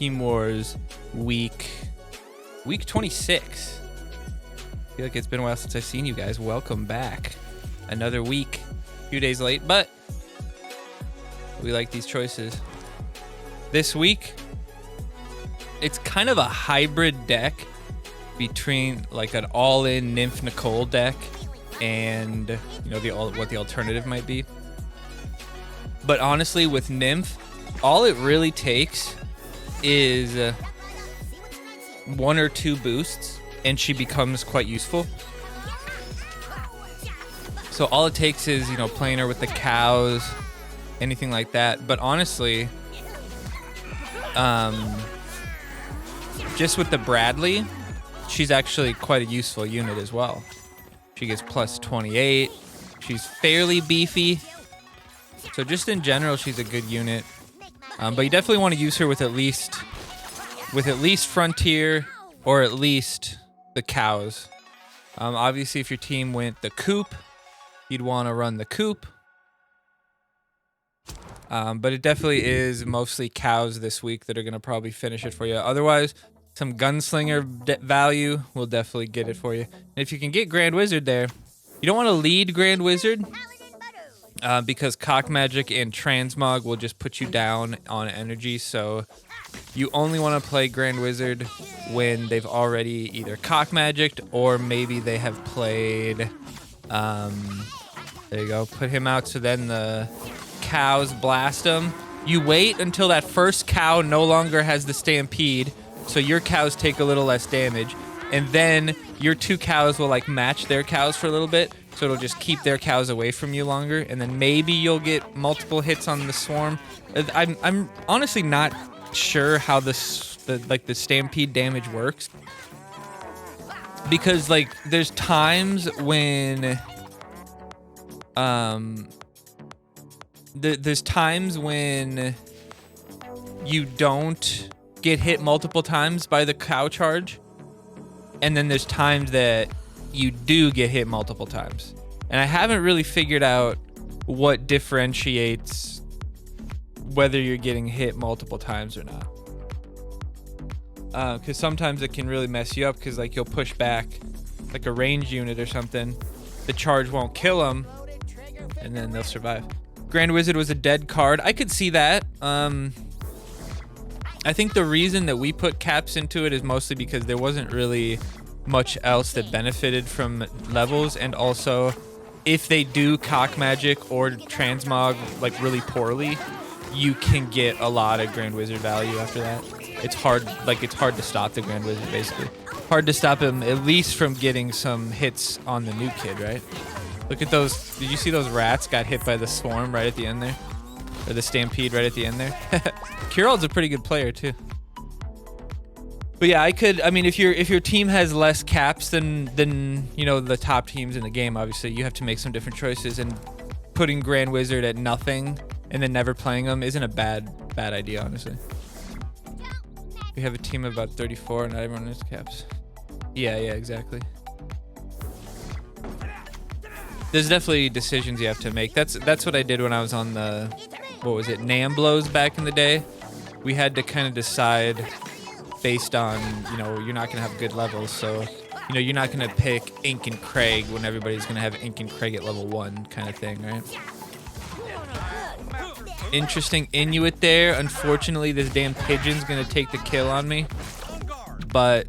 Team Wars week 26. I feel like it's been a while since I've seen you guys. Welcome back. Another week, a few days late, but we like these choices. This week, it's kind of a hybrid deck between like an all-in Nymph Nicole deck and what the alternative might be. But honestly, with Nymph, all it really takes is 1 or 2 boosts and she becomes quite useful. So all it takes is, playing her with the cows, anything like that. But honestly, just with the Bradley, she's actually quite a useful unit as well. She gets plus 28. She's fairly beefy. So just in general, she's a good unit. But you definitely want to use her with at least Frontier or at least the cows. Obviously, if your team went the Coop, you'd want to run the Coop. But it definitely is mostly cows this week that are going to probably finish it for you. Otherwise, some gunslinger value will definitely get it for you. And if you can get Grand Wizard there, you don't want to lead Grand Wizard because Cock Magic and Transmog will just put you down on energy. So you only want to play Grand Wizard when they've already either Cock Magicked or maybe they have played. There you go. Put him out so then the cows blast him. You wait until that first cow no longer has the stampede, so your cows take a little less damage, and then your 2 cows will like match their cows for a little bit, so it'll just keep their cows away from you longer, and then maybe you'll get multiple hits on the swarm. I'm honestly not sure how the stampede damage works, because like there's times when there's times when you don't get hit multiple times by the cow charge, and then there's times that you do get hit multiple times. And I haven't really figured out what differentiates whether you're getting hit multiple times or not. Because sometimes it can really mess you up, because like you'll push back like a ranged unit or something, the charge won't kill them, and then they'll survive. Grand Wizard was a dead card. I could see that. I think the reason that we put caps into it is mostly because there wasn't really much else that benefited from levels, and also if they do Cock Magic or Transmog like really poorly, you can get a lot of Grand Wizard value after that. It's hard to stop the Grand Wizard, basically. Hard to stop him at least from getting some hits on the new kid, right? Look at those. Did you see those rats got hit by the swarm right at the end there? Or the stampede right at the end there? Curald's a pretty good player too. But yeah, I mean, if your team has less caps than the top teams in the game, obviously you have to make some different choices, and putting Grand Wizard at nothing and then never playing them isn't a bad idea, honestly. We have a team of about 34, not everyone has caps. Yeah, exactly. There's definitely decisions you have to make. That's what I did when I was on the, what was it, Namblos back in the day. We had to kind of decide based on, you're not going to have good levels. So, you're not going to pick Ink and Craig when everybody's going to have Ink and Craig at level 1 kind of thing, right? Interesting Inuit there. Unfortunately, this damn pigeon's going to take the kill on me. But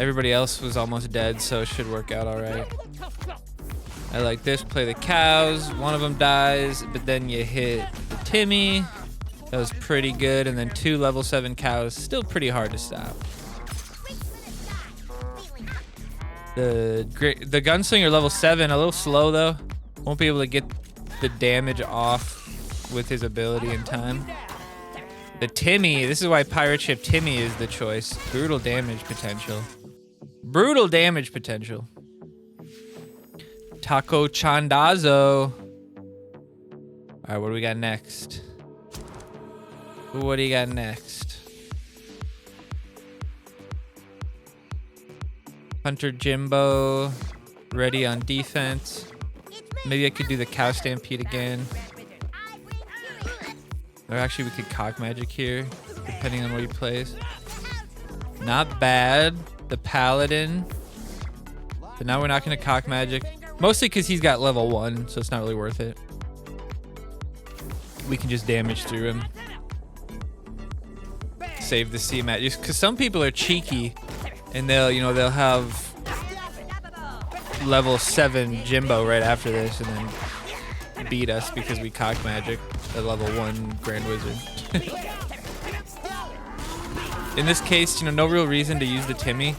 everybody else was almost dead, so it should work out all right. I like this. Play the cows. One of them dies, but then you hit the Timmy. That was pretty good. And then 2 level 7 cows. Still pretty hard to stop. The gunslinger level 7, a little slow though. Won't be able to get the damage off with his ability in time. The Timmy, this is why Pirate Ship Timmy is the choice. Brutal damage potential. Brutal damage potential. Taco Chandazo. All right, what do we got next? What do you got next? Hunter Jimbo, ready on defense. Maybe I could do the Cow Stampede again. Or actually, we could Cock Magic here. depending on what he plays. Not bad. The Paladin. But now we're not going to cock magic. Mostly because he's got level 1, so it's not really worth it. We can just damage through him. Save the C-mat. Just because some people are cheeky and they'll have level 7 Jimbo right after this and then beat us because we cock magic at level 1 Grand Wizard. In this case, no real reason to use the Timmy.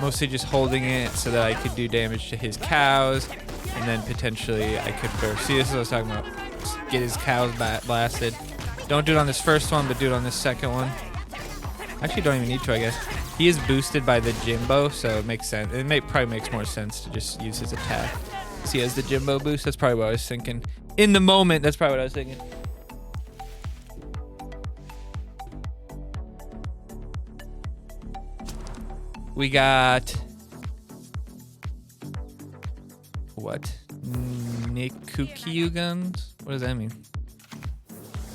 Mostly just holding it so that I could do damage to his cows, and then potentially I could burst. See, this is what I was talking about. Just get his cows blasted. Don't do it on this first one, but do it on this second one. Actually, don't even need to, I guess. He is boosted by the Jimbo, so it makes sense. It probably makes more sense to just use his attack. So he has the Jimbo boost. That's probably what I was thinking. In the moment, that's probably what I was thinking. We got... what? Nikukyu guns? What does that mean?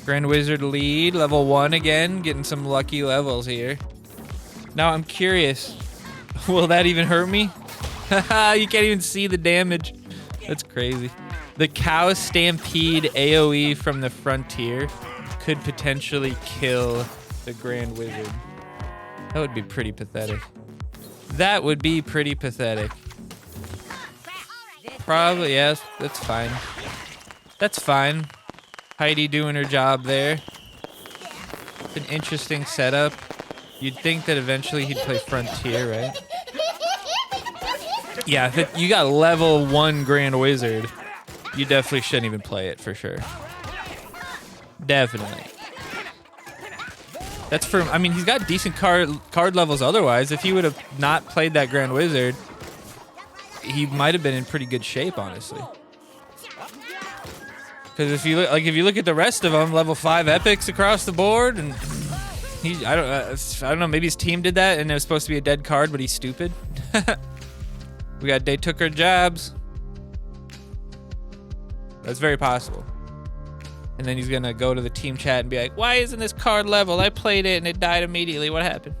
Grand Wizard lead, level 1 again, getting some lucky levels here. Now I'm curious, will that even hurt me? You can't even see the damage. That's crazy. The Cow Stampede AoE from the Frontier could potentially kill the Grand Wizard. That would be pretty pathetic. That would be pretty pathetic. Probably, yes, that's fine. That's fine. Heidi doing her job there. It's an interesting setup. You'd think that eventually he'd play Frontier, right? Yeah, if you got level 1 Grand Wizard, you definitely shouldn't even play it for sure. Definitely. That's for, I mean, he's got decent card levels otherwise. If he would have not played that Grand Wizard, he might have been in pretty good shape, honestly. Because if you look at the rest of them, level 5 epics across the board, and I don't know, maybe his team did that and it was supposed to be a dead card, but he's stupid. We got They Took Our Jabs. That's very possible. And then he's gonna go to the team chat and be like, why isn't this card level? I played it and it died immediately. What happened?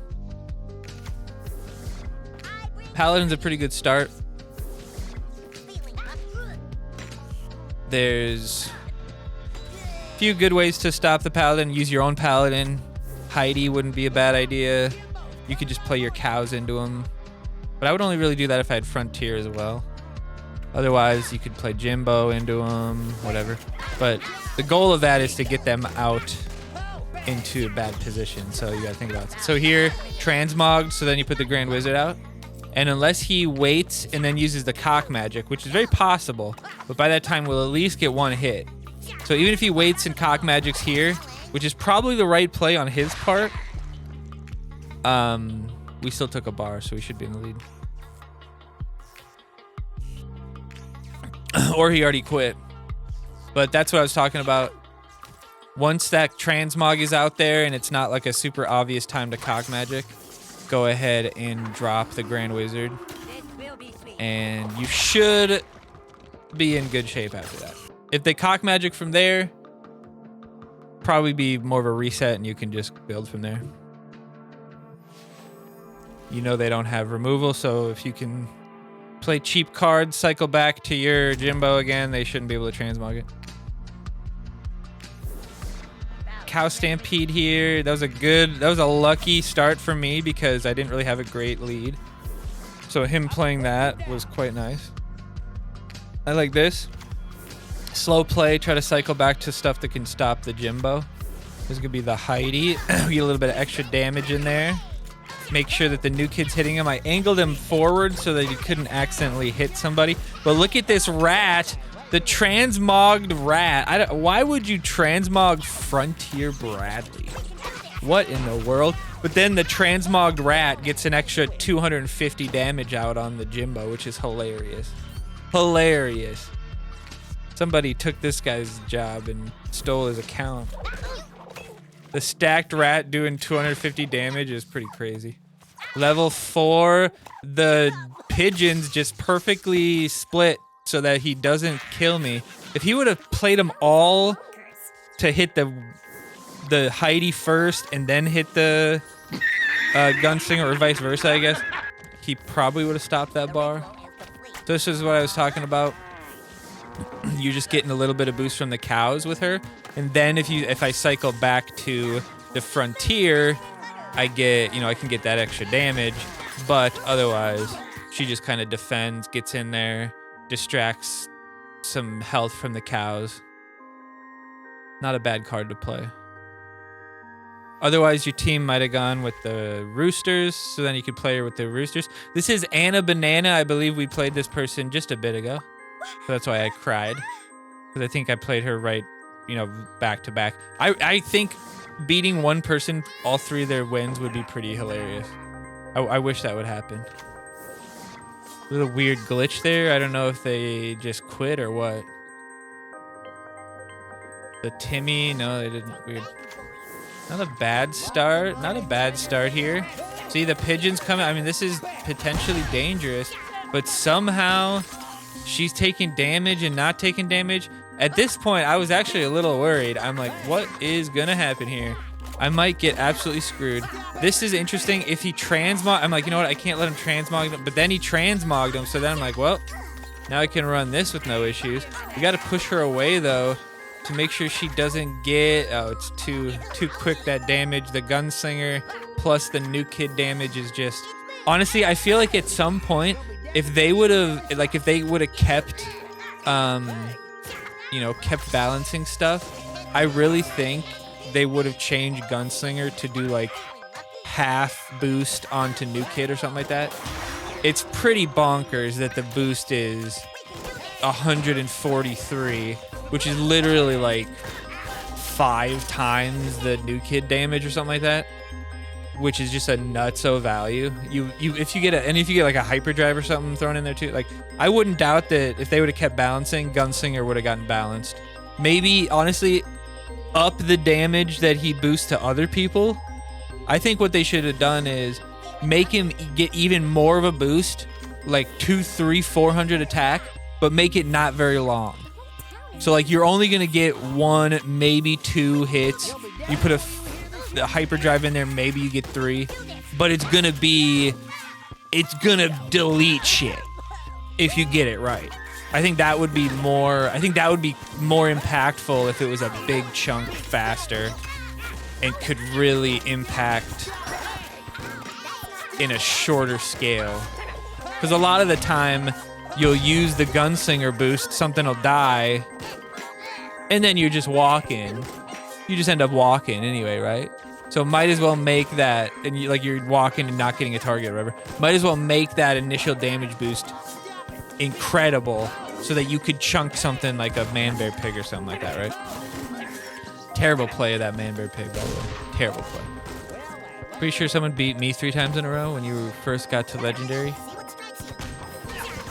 Paladin's a pretty good start. There's a few good ways to stop the Paladin. Use your own Paladin. Heidi wouldn't be a bad idea. You could just play your cows into him. But I would only really do that if I had Frontier as well. Otherwise, you could play Jimbo into him, whatever. But the goal of that is to get them out into a bad position. So you gotta think about it. So here, Transmog, so then you put the Grand Wizard out. And unless he waits and then uses the cock magic, which is very possible, but by that time we'll at least get 1 hit. So even if he waits and cock magics here, which is probably the right play on his part, we still took a bar, so we should be in the lead. Or he already quit. But that's what I was talking about. Once that Transmog is out there and it's not like a super obvious time to cock magic, go ahead and drop the Grand Wizard. And you should be in good shape after that. If they cock magic from there, probably be more of a reset and you can just build from there. You know they don't have removal, so if you can play cheap cards, cycle back to your Jimbo again, they shouldn't be able to transmog it. Cow Stampede here. That was a lucky start for me because I didn't really have a great lead. So him playing that was quite nice. I like this. Slow play, try to cycle back to stuff that can stop the Jimbo. This could be the Heidi. Get a little bit of extra damage in there. Make sure that the new kid's hitting him. I angled him forward so that he couldn't accidentally hit somebody. But look at this rat. The transmogged rat. Why would you transmog Frontier Bradley? What in the world? But then the transmogged rat gets an extra 250 damage out on the Jimbo, which is hilarious. Hilarious. Somebody took this guy's job and stole his account. The stacked rat doing 250 damage is pretty crazy. Level 4, the pigeons just perfectly split so that he doesn't kill me. If he would have played them all to hit the the Heidi first and then hit the gunslinger, or vice versa, I guess, he probably would have stopped that bar. So this is what I was talking about. You're just getting a little bit of boost from the cows with her, and then if I cycle back to the frontier, I get, I can get that extra damage, but otherwise she just kind of defends, gets in there, distracts some health from the cows. Not a bad card to play. Otherwise, your team might have gone with the roosters, so then you could play her with the roosters. This is Anna Banana. I believe we played this person just a bit ago. So that's why I cried. Because I think I played her right, back to back. I think beating one person, all three of their wins would be pretty hilarious. I wish that would happen. A little weird glitch there. I don't know if they just quit or what. The Timmy, no, they didn't. Weird. Not a bad start. Not a bad start here. See, the pigeons coming. I mean, this is potentially dangerous, but somehow she's taking damage and not taking damage. At this point, I was actually a little worried. I'm like, what is gonna happen here? I might get absolutely screwed. This is interesting. If he transmog, I'm like, you know what? I can't let him transmog him. But then he transmogged him, so then I'm like, well, now I can run this with no issues. We got to push her away though, to make sure she doesn't get. Oh, it's too quick, that damage. The gunslinger plus the new kid damage is just. Honestly, I feel like at some point, if they would have kept, kept balancing stuff, I really think they would have changed gunslinger to do like half boost onto new kid or something like that. It's pretty bonkers that the boost is 143, which is literally like 5 times the new kid damage or something like that, which is just a nutso value. If you get like a hyperdrive or something thrown in there too, like I wouldn't doubt that if they would have kept balancing, gunslinger would have gotten balanced. Maybe honestly up the damage that he boosts to other people. I think what they should have done is make him get even more of a boost, like 200, 300, 400 attack, but make it not very long. So like you're only gonna get 1, maybe 2 hits. You put the hyperdrive in there, maybe you get 3, but it's gonna delete shit if you get it right. I think that would be more impactful if it was a big chunk faster and could really impact in a shorter scale. Because a lot of the time you'll use the gunslinger boost, something will die, and then you're just walking. You just end up walking anyway, right? So might as well make that, and you're walking and not getting a target or whatever. Might as well make that initial damage boost incredible so that you could chunk something like a man-bear pig or something like that, right? Terrible play of that man-bear pig, by the way. Terrible play. Pretty sure someone beat me 3 times in a row when you first got to Legendary.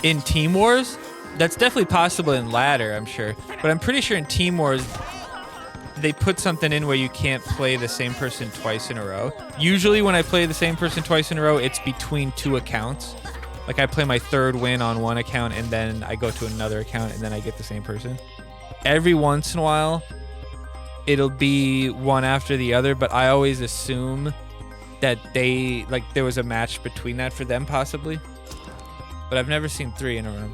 In Team Wars? That's definitely possible in Ladder, I'm sure. But I'm pretty sure in Team Wars, they put something in where you can't play the same person twice in a row. Usually when I play the same person twice in a row, it's between 2 accounts. Like I play my 3rd win on one account and then I go to another account and then I get the same person. Every once in a while, it'll be one after the other, but I always assume that there was a match between that for them possibly. But I've never seen 3 in a row.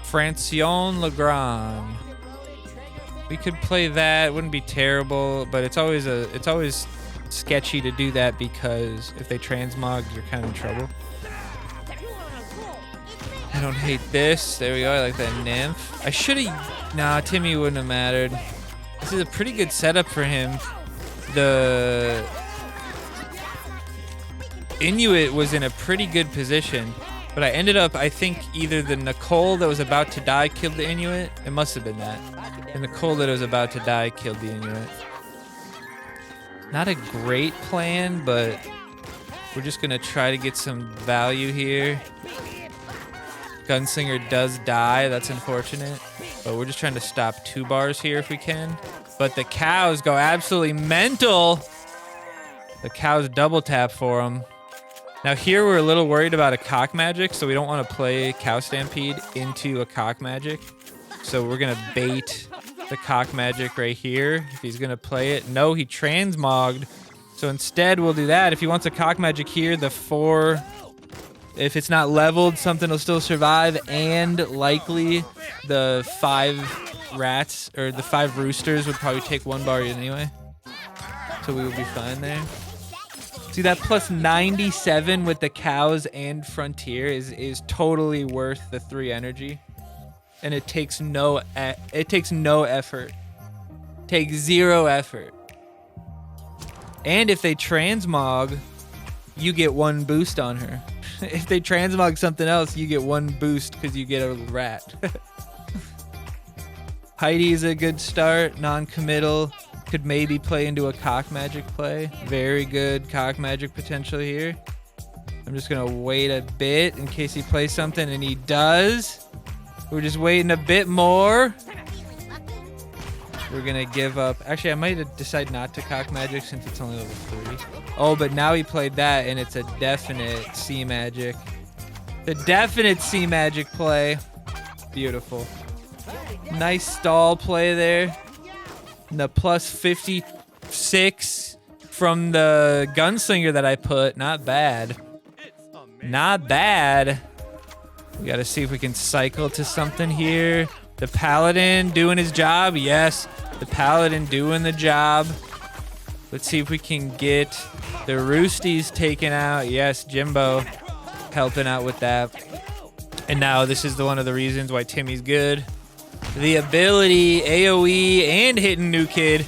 Francion Legrand. We could play that. Wouldn't be terrible, but it's always sketchy to do that because if they transmog, you're kind of in trouble. I don't hate this. There we go. I like that nymph. I should have. Nah, Timmy wouldn't have mattered. This is a pretty good setup for him. The Inuit was in a pretty good position, but I ended up, I think either the Nicole that was about to die killed the Inuit. It must have been that. The Nicole that was about to die killed the Inuit. Not a great plan, but we're just gonna try to get some value here. Gunslinger does die, that's unfortunate. But we're just trying to stop 2 bars here if we can. But the cows go absolutely mental. The cows double tap for them. Now here we're a little worried about a cock magic, so we don't want to play Cow Stampede into a cock magic. So we're gonna bait the cock magic right here if he's gonna play it. No, he transmogged. So instead we'll do that. If he wants a cock magic here, the 4, if it's not leveled, something will still survive, and likely the 5 rats or the 5 roosters would probably take 1 bar anyway. So we would be fine there. See, that plus 97 with the cows and frontier is totally worth the 3 energy. And it takes no effort. Takes 0 effort. And if they transmog, you get 1 boost on her. If they transmog something else, you get 1 boost because you get a rat. Heidi's a good start, non-committal. Could maybe play into a cock magic play. Very good cock magic potential here. I'm just gonna wait a bit in case he plays something, and he does. We're just waiting a bit more. We're gonna give up. Actually, I might decide not to cock magic since it's only level 3. Oh, but now he played that, and it's a definite C magic. The definite C magic play. Beautiful. Nice stall play there. And the plus 56 from the gunslinger that I put. Not bad. Not bad. We gotta see if we can cycle to something here. The paladin doing his job. Yes, the paladin doing the job. Let's see if we can get the roosties taken out. Yes, Jimbo helping out with that. And now this is one of the reasons why Timmy's good. The ability, AoE, and hitting new kid.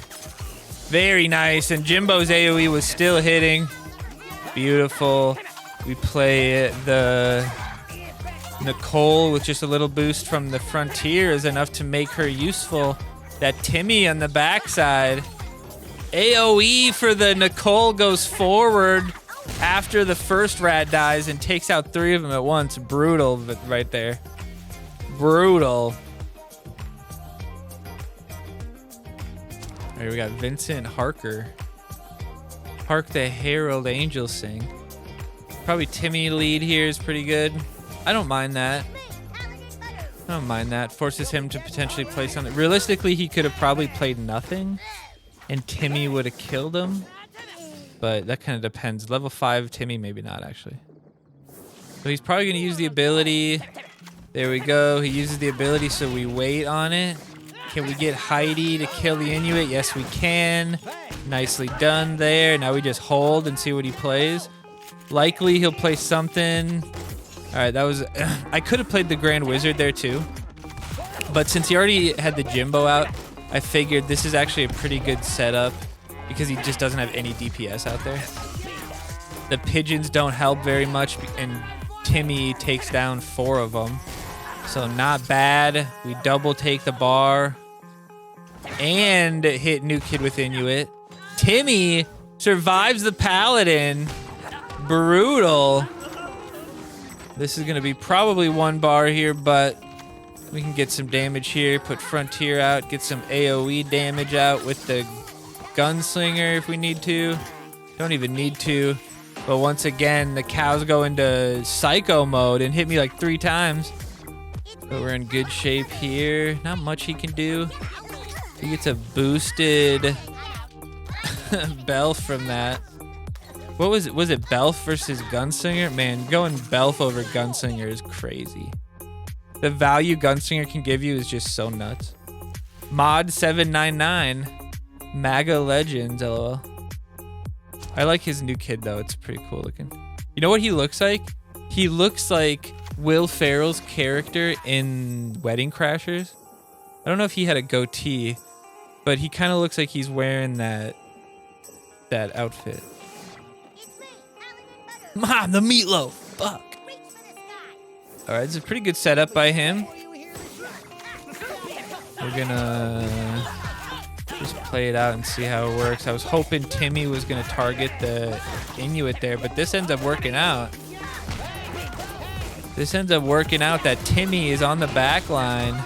Very nice. And Jimbo's AoE was still hitting. Beautiful. We play the Nicole with just a little boost from the frontier is enough to make her useful. That Timmy on the backside. AoE for the Nicole goes forward after the first rat dies and takes out 3 of them at once. Brutal right there. Brutal. All right, we got Vincent Harker. Hark the Herald Angels sing. Probably Timmy lead here is pretty good. I don't mind that. I don't mind that. Forces him to potentially play something. Realistically, he could have probably played nothing, and Timmy would have killed him. But that kind of depends. Level 5 Timmy, maybe not, actually. So he's probably going to use the ability. There we go. He uses the ability, so we wait on it. Can we get Heidi to kill the Inuit? Yes, we can. Nicely done there. Now we just hold and see what he plays. Likely he'll play something. All right, that was... I could have played the Grand Wizard there too. But since he already had the Jimbo out, I figured this is actually a pretty good setup because he just doesn't have any DPS out there. The pigeons don't help very much, and Timmy takes down 4 of them. So not bad. We double take the bar and hit new kid with Inuit. Timmy survives the paladin. Brutal. This is going to be probably 1 bar here, but we can get some damage here. Put Frontier out. Get some AoE damage out with the Gunslinger if we need to. Don't even need to. But once again, the cows go into Psycho mode and hit me like 3 times. But we're in good shape here. Not much he can do. He gets a boosted Belf from that. What was it? Was it Belf versus Gunslinger? Man, going Belf over Gunslinger is crazy. The value Gunslinger can give you is just so nuts. Mod 799. MAGA Legends, lol. I like his new kid though. It's pretty cool looking. You know what he looks like? He looks like Will Ferrell's character in Wedding Crashers. I don't know if he had a goatee, but he kind of looks like he's wearing that outfit. Mom, the meatloaf. Fuck. All right, it's a pretty good setup by him. We're gonna just play it out and see how it works. I was hoping Timmy was gonna target the Inuit there, but this ends up working out. This ends up working out that Timmy is on the back line.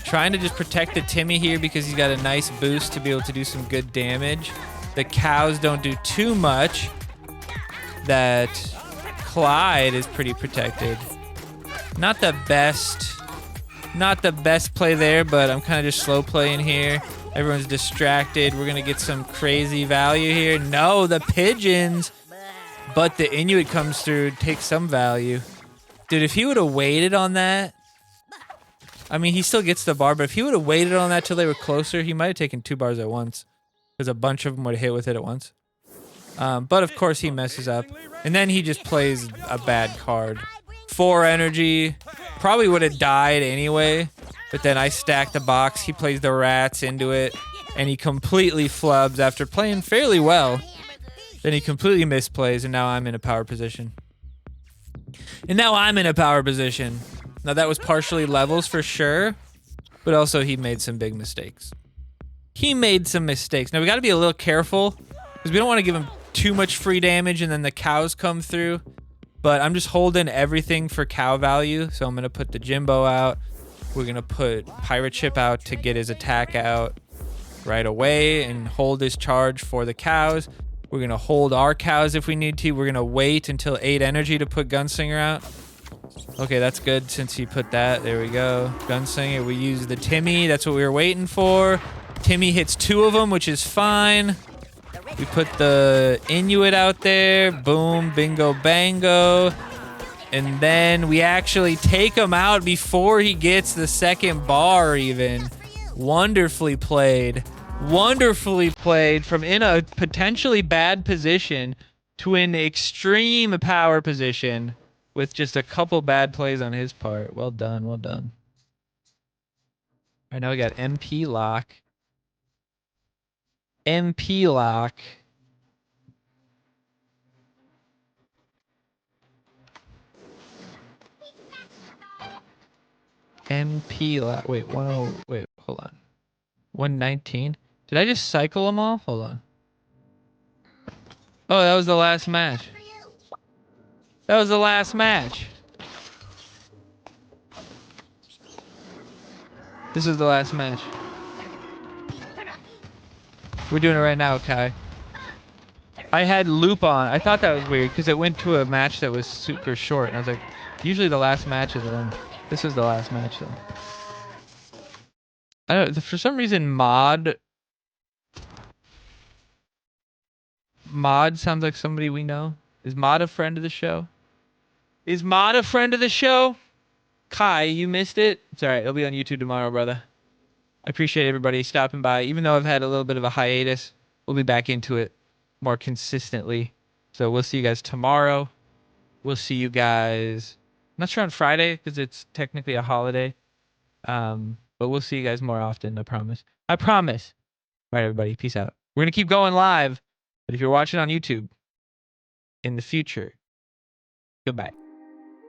Trying to just protect the Timmy here because he's got a nice boost to be able to do some good damage. The cows don't do too much. That Clyde is pretty protected. Not the best Not the best play there, but I'm kind of just slow playing here. Everyone's distracted. We're going to get some crazy value here. No, the pigeons. But the Inuit comes through, takes some value. Dude, if he would have waited on that... I mean, he still gets the bar, but if he would have waited on that till they were closer, he might have taken 2 bars at once. Because a bunch of them would have hit with it at once. But of course he messes up. And then he just plays a bad card. 4 energy. Probably would have died anyway. But then I stack the box. He plays the rats into it. And he completely flubs after playing fairly well. Then he completely misplays, and now I'm in a power position. Now that was partially levels for sure. But also he made some big mistakes. Now we got to be a little careful. Because we don't want to give him too much free damage and then the cows come through. But I'm just holding everything for cow value. So I'm going to put the Jimbo out. We're going to put Pirate Chip out to get his attack out right away and hold his charge for the cows. We're going to hold our cows if we need to. We're going to wait until 8 energy to put Gunslinger out. Okay, that's good since he put that. There we go. Gunslinger, we use the Timmy. That's what we were waiting for. Timmy hits 2 of them, which is fine. We put the Inuit out there. Boom, bingo, bango. And then we actually take him out before he gets the second bar even. Wonderfully played. Wonderfully played from in a potentially bad position to an extreme power position with just a couple bad plays on his part. Well done, well done. All right, now we got MP lock. MP lock. MP lock. Wait, wait, hold on. 119. Did I just cycle them all? Hold on. Oh, that was the last match. That was the last match. This is the last match. We're doing it right now, Kai. I had loop on. I thought that was weird because it went to a match that was super short. And I was like, usually the last match is then. This is the last match though. I don't know, for some reason Mod sounds like somebody we know. Is Mod a friend of the show? Is Mod a friend of the show? Kai, you missed it? It's alright, it'll be on YouTube tomorrow, brother. I appreciate everybody stopping by. Even though I've had a little bit of a hiatus, we'll be back into it more consistently. So we'll see you guys tomorrow. We'll see you guys... I'm not sure on Friday, because it's technically a holiday. But we'll see you guys more often, I promise. I promise. All right, everybody. Peace out. We're going to keep going live. But if you're watching on YouTube in the future, goodbye.